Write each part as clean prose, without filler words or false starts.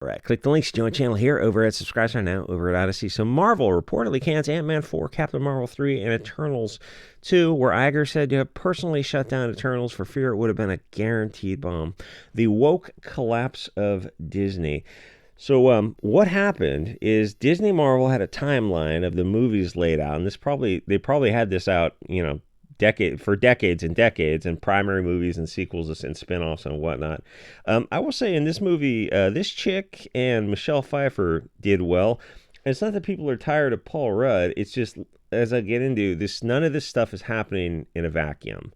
All right, click the links to join the channel here over at SubStars now over at Odyssey. So Marvel reportedly cans Ant-Man 4, Captain Marvel 3, and Eternals 2, where Iger said to personally shut down Eternals for fear it would have been a guaranteed bomb. The woke collapse of Disney. So what happened is Disney Marvel had a timeline of the movies laid out, and they probably had this out, decades and decades, and primary movies and sequels and spin-offs and whatnot. I will say in this movie, this chick and Michelle Pfeiffer did well. And it's not that people are tired of Paul Rudd. It's just, as I get into this, none of this stuff is happening in a vacuum.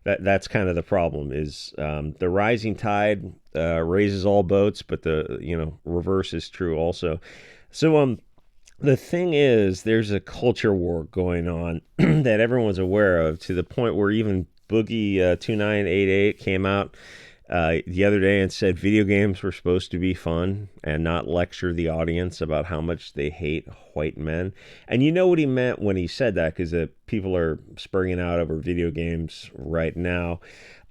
That's kind of the problem. Is the rising tide raises all boats, but the reverse is true also. So the thing is, there's a culture war going on that everyone's aware of, to the point where even Boogie 2988 came out the other day and said video games were supposed to be fun and not lecture the audience about how much they hate white men. And you know what he meant when he said that, because people are spurring out over video games right now.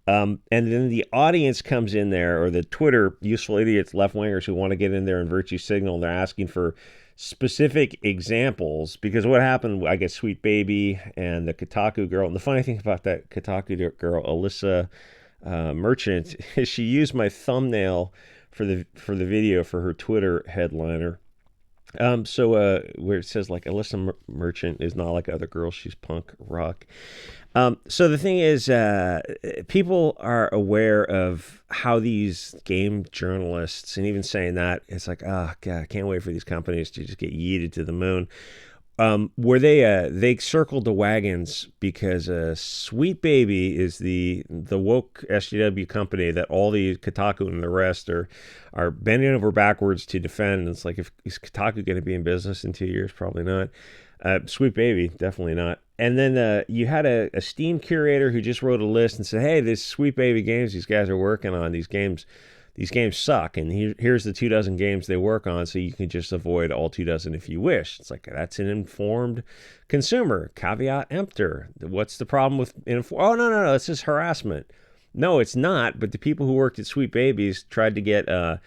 And then the audience comes in there, or the Twitter useful idiots, left-wingers who want to get in there and virtue signal. They're asking for specific examples, because what happened, I guess Sweet Baby and the Kotaku girl, and the funny thing about that Kotaku girl, Alyssa Merchant, is she used my thumbnail for the video for her Twitter headliner. Where it says like Alyssa Merchant is not like other girls, she's punk rock. So the thing is, people are aware of how these game journalists, and even saying that, it's like, oh God, I can't wait for these companies to just get yeeted to the moon. Where they circled the wagons because Sweet Baby is the woke SJW company that all the Kotaku and the rest are bending over backwards to defend. And it's like, is Kotaku going to be in business in 2 years? Probably not. Sweet Baby, definitely not. And then you had a Steam curator who just wrote a list and said, hey, this Sweet Baby games these guys are working on, these games suck, and here's the 24 games they work on, so you can just avoid all 24 if you wish. It's like, that's an informed consumer. Caveat emptor. What's the problem with oh, no, it's just harassment. No, it's not, but the people who worked at Sweet Babies tried to get the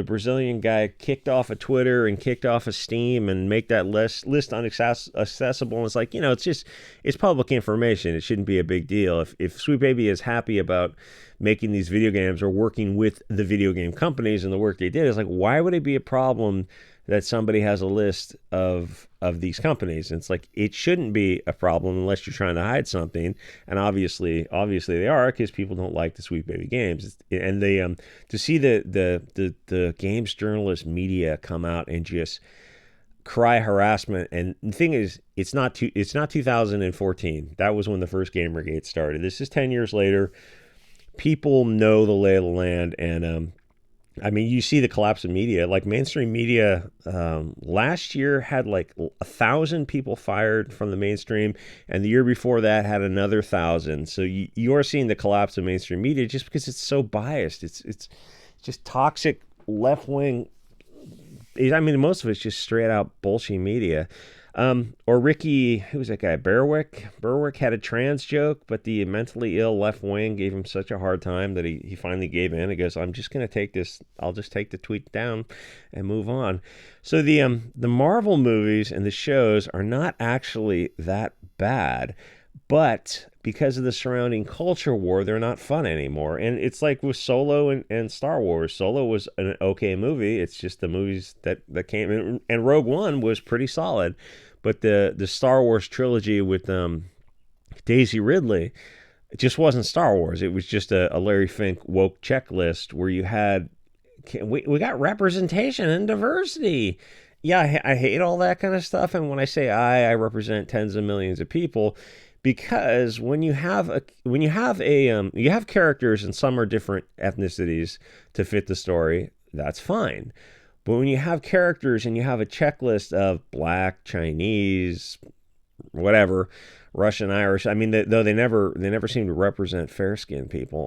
Brazilian guy kicked off of Twitter and kicked off of Steam and make that list unaccessible. And it's like, it's public information. It shouldn't be a big deal. If Sweet Baby is happy about making these video games or working with the video game companies and the work they did, it's like, why would it be a problem that somebody has a list of these companies? And it's like, it shouldn't be a problem unless you're trying to hide something. And obviously they are, because people don't like the Sweet Baby games. And they to see the games journalist media come out and just cry harassment. And the thing is, it's not 2014. That was when the first Gamergate started. This is 10 years later. People know the lay of the land, and you see the collapse of media. Like mainstream media, last year had like 1,000 people fired from the mainstream, and the year before that had another 1,000. So you are seeing the collapse of mainstream media just because it's so biased. It's just toxic left wing. Most of it's just straight out bullshit media. Or Ricky, who was that guy? Berwick had a trans joke, but the mentally ill left wing gave him such a hard time that he finally gave in. He goes, I'm just going to take this. I'll just take the tweet down and move on. So the Marvel movies and the shows are not actually that bad, but because of the surrounding culture war, they're not fun anymore. And it's like with Solo and Star Wars. Solo was an okay movie. It's just the movies that came in. And Rogue One was pretty solid. But the Star Wars trilogy with Daisy Ridley, it just wasn't Star Wars. It was just a Larry Fink woke checklist where you had, we got representation and diversity. Yeah, I hate all that kind of stuff. And when I say I represent tens of millions of people. Because when you have characters, and some are different ethnicities to fit the story, that's fine. But when you have characters and you have a checklist of Black, Chinese, whatever, Russian, Irish, though they never seem to represent fair-skinned people,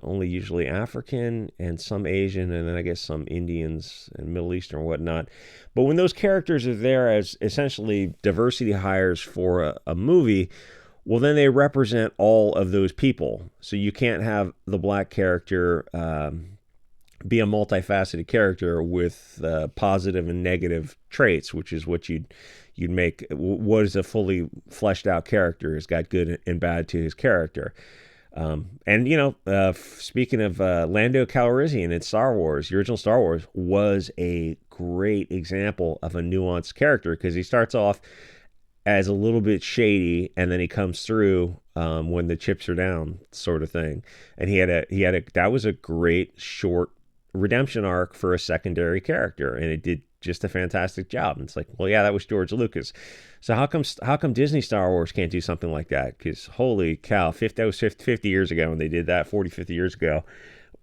only usually African and some Asian, and then I guess some Indians and Middle Eastern and whatnot. But when those characters are there as essentially diversity hires for a movie, well, then they represent all of those people. So you can't have the Black character be a multifaceted character with positive and negative traits, which is what you'd make. What is a fully fleshed out character? Has got good and bad to his character. And speaking of Lando Calrissian in Star Wars, the original Star Wars was a great example of a nuanced character, because he starts off as a little bit shady, and then he comes through when the chips are down, sort of thing. And he had a that was a great short redemption arc for a secondary character, and it did just a fantastic job. And it's like, well, yeah, that was George Lucas. So how come Disney Star Wars can't do something like that? Because holy cow, that was 50 years ago when they did that, 40, 50 years ago.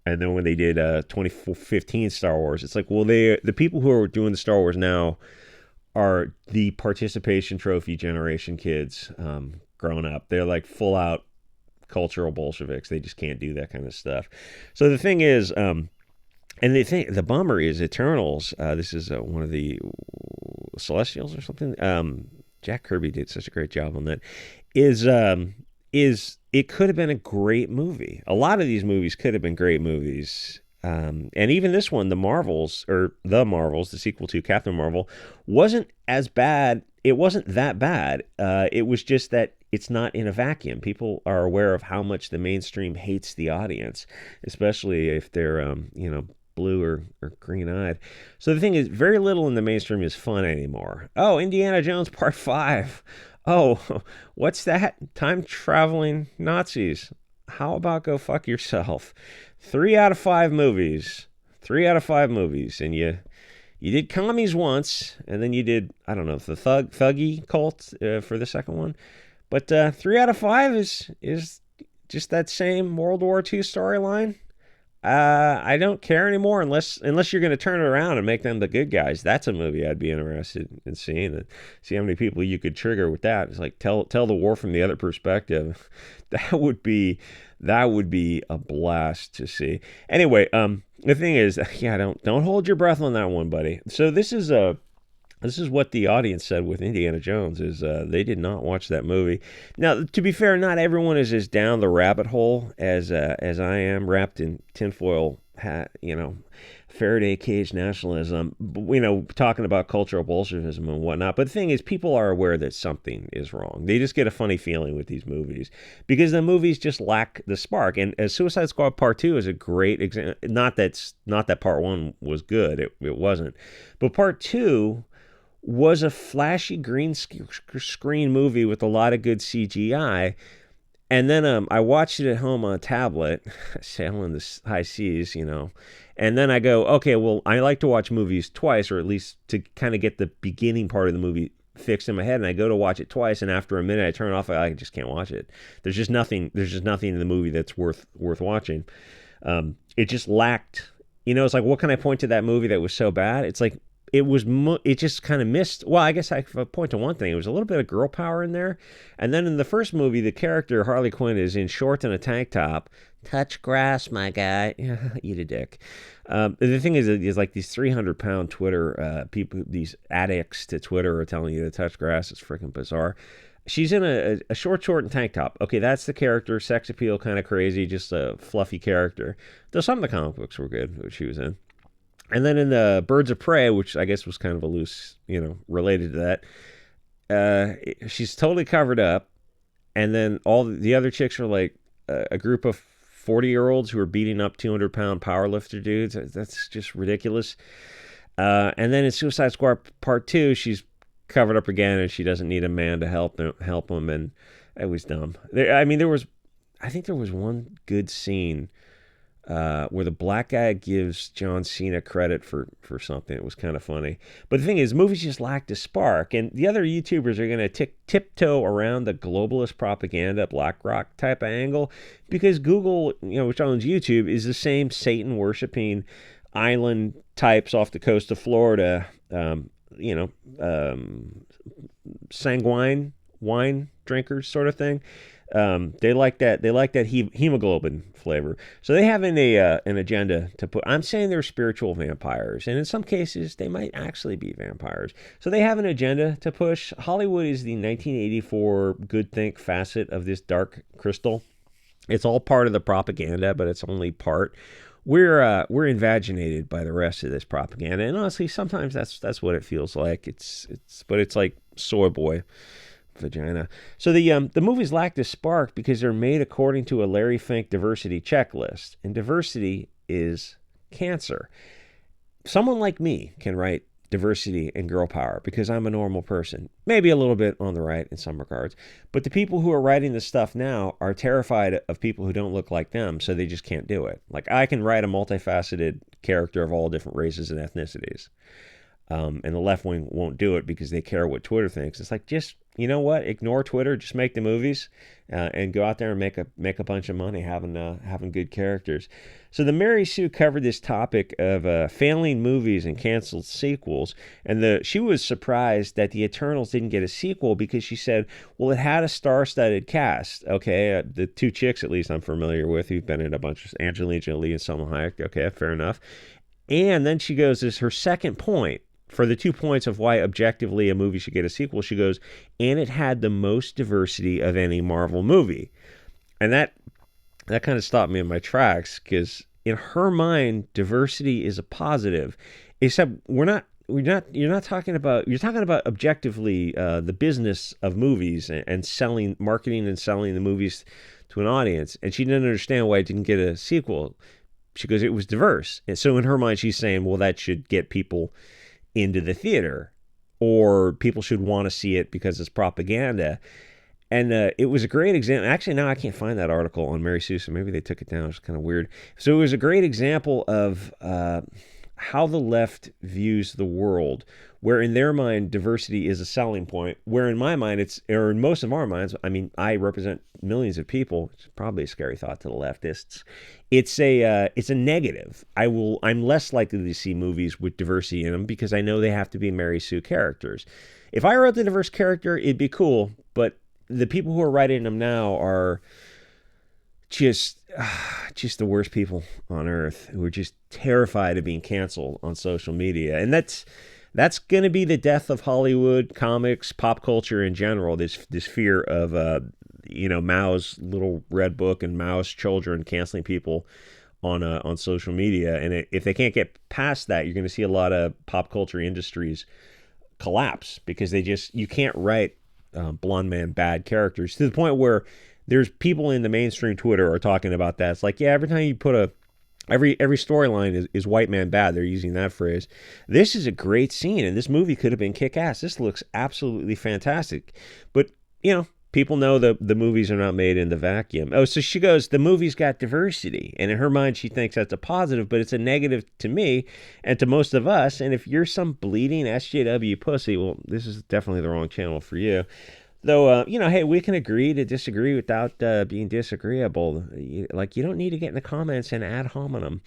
And then when they did 2015 Star Wars, it's like, well, the people who are doing the Star Wars now are the participation trophy generation kids growing up. They're like full out cultural Bolsheviks. They just can't do that kind of stuff. So the thing is, and the bummer is Eternals. This is one of the Celestials or something. Jack Kirby did such a great job on that. Is it could have been a great movie. A lot of these movies could have been great movies. And even this one, the Marvels, the sequel to Captain Marvel, wasn't as bad. It wasn't that bad. It was just that it's not in a vacuum. People are aware of how much the mainstream hates the audience, especially if they're, blue or green-eyed. So the thing is, very little in the mainstream is fun anymore. Oh, Indiana Jones Part 5. Oh, what's that? Time-traveling Nazis. How about go fuck yourself? 3 out of 5 movies. 3 out of 5 movies. And you did commies once, and then you did, I don't know, the Thuggy cult for the second one. But 3 out of 5 is just that same World War II storyline. I don't care anymore unless you're going to turn it around and make them the good guys. That's a movie I'd be interested in seeing. And see how many people you could trigger with that. It's like tell the war from the other perspective. That would be a blast to see. Anyway, the thing is, yeah, don't hold your breath on that one, buddy. So this is what the audience said with Indiana Jones, is they did not watch that movie. Now, to be fair, not everyone is as down the rabbit hole as I am, wrapped in tinfoil hat, Faraday cage nationalism, talking about cultural Bolshevism and whatnot. But the thing is, people are aware that something is wrong. They just get a funny feeling with these movies because the movies just lack the spark. And Suicide Squad Part 2 is a great example. Not that Part 1 was good. It wasn't. But Part 2 was a flashy green screen movie with a lot of good CGI. And then I watched it at home on a tablet, sailing the high seas, And then I go, okay, well, I like to watch movies twice, or at least to kind of get the beginning part of the movie fixed in my head. And I go to watch it twice, and after a minute, I turn it off. I just can't watch it. There's just nothing in the movie that's worth watching. It just lacked, it's like, what can I point to that movie that was so bad? It's like, it just kind of missed. Well, I guess I could point to one thing. It was a little bit of girl power in there. And then in the first movie, the character Harley Quinn is in shorts and a tank top. Touch grass, my guy. Eat a dick. The thing is like these 300-pound Twitter people, these addicts to Twitter are telling you to touch grass. It's freaking bizarre. She's in a short and tank top. Okay, that's the character. Sex appeal, kind of crazy, just a fluffy character. Though some of the comic books were good, which she was in. And then in the Birds of Prey, which I guess was kind of a loose, related to that, she's totally covered up. And then all the other chicks are like a group of 40-year-olds who are beating up 200-pound powerlifter dudes. That's just ridiculous. And then in Suicide Squad Part 2, she's covered up again, and she doesn't need a man to help them. And it was dumb. I think there was one good scene where the black guy gives John Cena credit for something. It was kind of funny. But the thing is, movies just lacked a spark. And the other YouTubers are going to tiptoe around the globalist propaganda, BlackRock type of angle, because Google, which owns YouTube, is the same Satan-worshipping island types off the coast of Florida, sanguine wine drinkers sort of thing. They like that hemoglobin flavor. So they have an agenda to put. I'm saying they're spiritual vampires, and in some cases they might actually be vampires. So they have an agenda to push. Hollywood is the 1984 good think facet of this dark crystal. It's all part of the propaganda, but it's only part. we're invaginated by the rest of this propaganda, and honestly, sometimes that's what it feels like. But it's like soy boy vagina. So the movies lack this spark because they're made according to a Larry Fink diversity checklist, and diversity is cancer. Someone like me can write diversity and girl power because I'm a normal person, maybe a little bit on the right in some regards, but the people who are writing this stuff now are terrified of people who don't look like them, so they just can't do it. Like, I can write a multifaceted character of all different races and ethnicities, and the left wing won't do it because they care what Twitter thinks. It's like, just, you know what, ignore Twitter, just make the movies, and go out there and make a bunch of money having good characters. So the Mary Sue covered this topic of failing movies and canceled sequels, and she was surprised that the Eternals didn't get a sequel because she said, well, it had a star-studded cast. Okay, the two chicks at least I'm familiar with who've been in a bunch of Angelina Jolie and Salma Hayek. Okay, fair enough. And then she goes, this is her second point. For the 2 points of why objectively a movie should get a sequel, she goes, and it had the most diversity of any Marvel movie. And that kind of stopped me in my tracks, because in her mind, diversity is a positive. Except you're talking about objectively the business of movies and selling, marketing and selling the movies to an audience. And she didn't understand why it didn't get a sequel. She goes, it was diverse. And so in her mind, she's saying, well, that should get people into the theater, or people should want to see it because it's propaganda. And it was a great example. Actually, now I can't find that article on Mary Sue, so maybe they took it down. It's kind of weird. So it was a great example of how the left views the world, where in their mind diversity is a selling point, where in my mind or in most of our minds, I mean, I represent millions of people. It's probably a scary thought to the leftists. It's a negative. I'm less likely to see movies with diversity in them because I know they have to be Mary Sue characters. If I wrote the diverse character, it'd be cool, but the people who are writing them now are just the worst people on earth, who are just terrified of being canceled on social media. And that's going to be the death of Hollywood, comics, pop culture in general, this fear of Mao's little red book and Mao's children canceling people on social media. And if they can't get past that, you're going to see a lot of pop culture industries collapse, because you can't write blonde man bad characters, to the point where there's people in the mainstream Twitter are talking about that. It's like, yeah, every time you put every storyline is white man bad. They're using that phrase. This is a great scene, and this movie could have been kick-ass. This looks absolutely fantastic. But, people know the movies are not made in the vacuum. Oh, so she goes, the movie's got diversity. And in her mind, she thinks that's a positive, but it's a negative to me and to most of us. And if you're some bleeding SJW pussy, well, this is definitely the wrong channel for you. Though, hey, we can agree to disagree without being disagreeable. You don't need to get in the comments and ad hominem.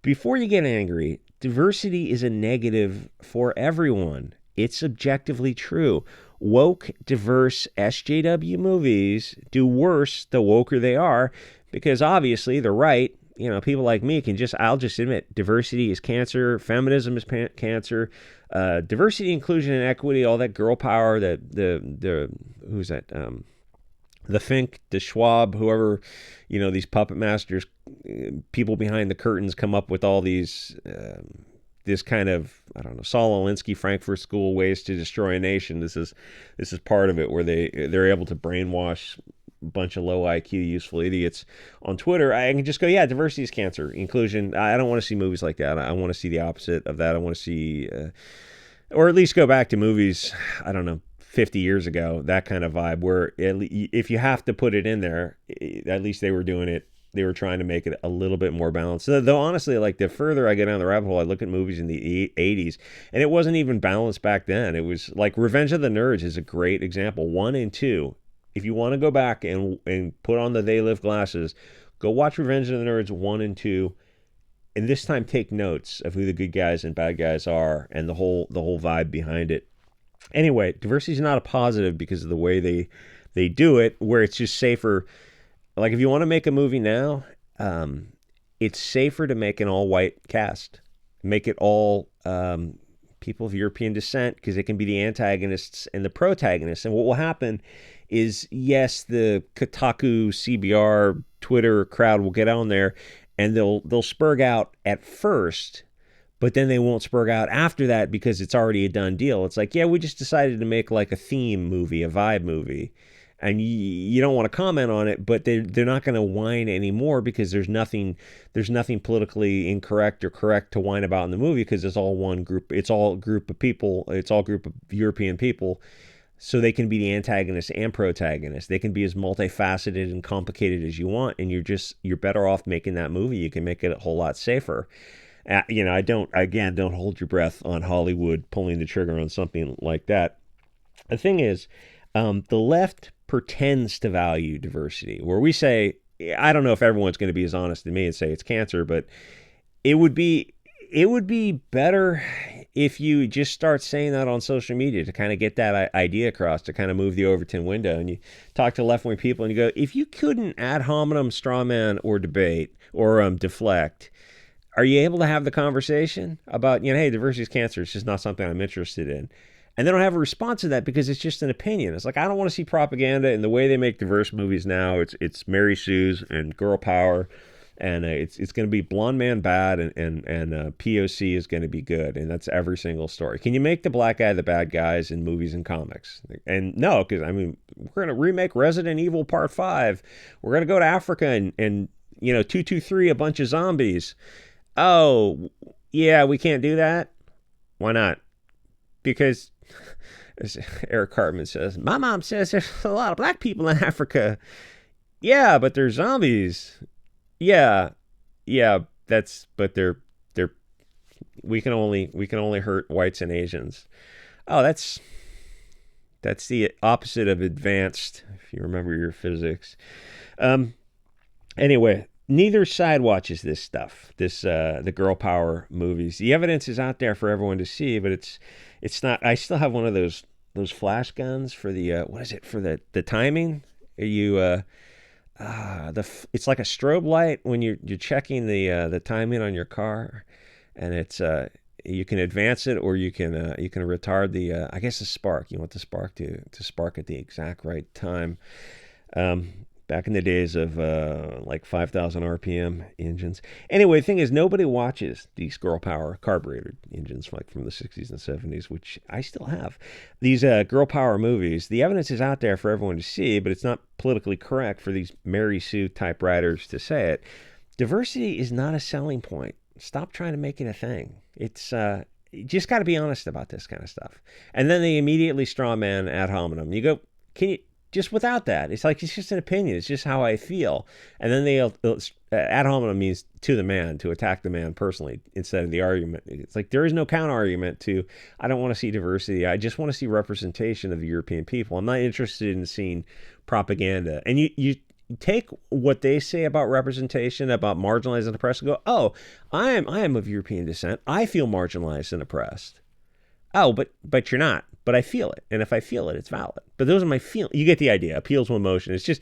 Before you get angry, diversity is a negative for everyone. It's objectively true. Woke, diverse SJW movies do worse the woker they are, because obviously the right, people like me I'll just admit, diversity is cancer, feminism is cancer, diversity, inclusion, and equity, all that girl power, who's that? The Fink, the Schwab, whoever, these puppet masters, people behind the curtains come up with all these, this kind of, I don't know, Saul Alinsky, Frankfurt School ways to destroy a nation. This is part of it, where they're able to brainwash a bunch of low IQ, useful idiots on Twitter. I can just go, yeah, diversity is cancer. Inclusion, I don't want to see movies like that. I want to see the opposite of that. I want to see, or at least go back to movies, I don't know, 50 years ago, that kind of vibe, where if you have to put it in there, at least they were doing it. They were trying to make it a little bit more balanced. Though honestly, the further I get down the rabbit hole, I look at movies in the 80s, and it wasn't even balanced back then. It was like Revenge of the Nerds is a great example. 1 and 2. If you want to go back and put on the They Live glasses, go watch Revenge of the Nerds 1 and 2, and this time take notes of who the good guys and bad guys are and the whole vibe behind it. Anyway, diversity is not a positive because of the way they do it, where it's just safer. Like, if you want to make a movie now, it's safer to make an all-white cast. Make it all people of European descent, because it can be the antagonists and the protagonists. And what will happen is, yes, the Kotaku, CBR, Twitter crowd will get on there, and they'll spurg out at first, but then they won't spurg out after that because it's already a done deal. It's like, yeah, we just decided to make like a theme movie, a vibe movie, and you don't want to comment on it, but they're not going to whine anymore because there's nothing politically incorrect or correct to whine about in the movie because it's all one group, it's all group of people, it's all group of European people. So they can be the antagonist and protagonist. They can be as multifaceted and complicated as you want, and you're better off making that movie. You can make it a whole lot safer. I don't hold your breath on Hollywood pulling the trigger on something like that. The thing is, the left pretends to value diversity, where we say, I don't know if everyone's going to be as honest as me and say it's cancer, but it would be better if you just start saying that on social media to kind of get that idea across, to kind of move the Overton window. And you talk to left-wing people and you go, if you couldn't ad hominem, strawman, or debate, or deflect, are you able to have the conversation about, hey, diversity is cancer, it's just not something I'm interested in? And they don't have a response to that because it's just an opinion. It's like, I don't want to see propaganda. And the way they make diverse movies now, it's Mary Sue's and girl power, and it's going to be blonde man bad, and POC is going to be good, and that's every single story. Can you make the black guy the bad guys in movies and comics? And no, because we're going to remake Resident Evil Part 5. We're going to go to Africa and 223 a bunch of zombies. Oh, yeah, we can't do that. Why not? Because, as Eric Cartman says, my mom says there's a lot of black people in Africa. Yeah, but they're zombies. Yeah, but they're we can only hurt whites and Asians. Oh, that's the opposite of advanced, if you remember your physics. Anyway, neither side watches this stuff. The girl power movies. The evidence is out there for everyone to see, but it's not. I still have one of those flash guns for the what is it, for the timing? It's like a strobe light when you're checking the timing on your car, and it's you can advance it or you can retard the I guess the spark. You want the spark to spark at the exact right time. Back in the days of like 5,000 RPM engines. Anyway, the thing is, nobody watches these girl power carbureted engines like from the 60s and 70s, which I still have. These girl power movies, the evidence is out there for everyone to see, but it's not politically correct for these Mary Sue type writers to say it. Diversity is not a selling point. Stop trying to make it a thing. It's you just got to be honest about this kind of stuff. And then they immediately straw man ad hominem. You go, can you... Just without that, it's like, it's just an opinion. It's just how I feel. And then they ad hominem means to the man, to attack the man personally instead of the argument. It's like there is no counter argument to, I don't want to see diversity. I just want to see representation of the European people. I'm not interested in seeing propaganda. And you take what they say about representation, about marginalized and oppressed, and go, oh, I am of European descent. I feel marginalized and oppressed. Oh, but you're not. But I feel it, and if I feel it, it's valid. But those are my feelings. You get the idea. Appeal to emotion. It's just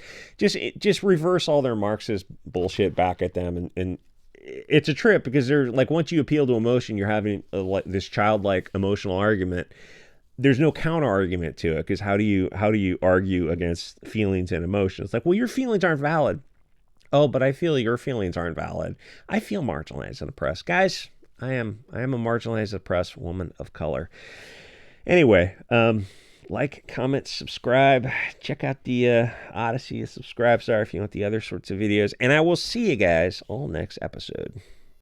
reverse all their Marxist bullshit back at them, and it's a trip because they're like, once you appeal to emotion, you're having this childlike emotional argument. There's no counter argument to it because how do you argue against feelings and emotions? Like, well, your feelings aren't valid. Oh, but I feel your feelings aren't valid. I feel marginalized and oppressed, guys. I am a marginalized, oppressed woman of color. Anyway, like, comment, subscribe. Check out the Odyssey, SubScribe, if you want the other sorts of videos. And I will see you guys all next episode.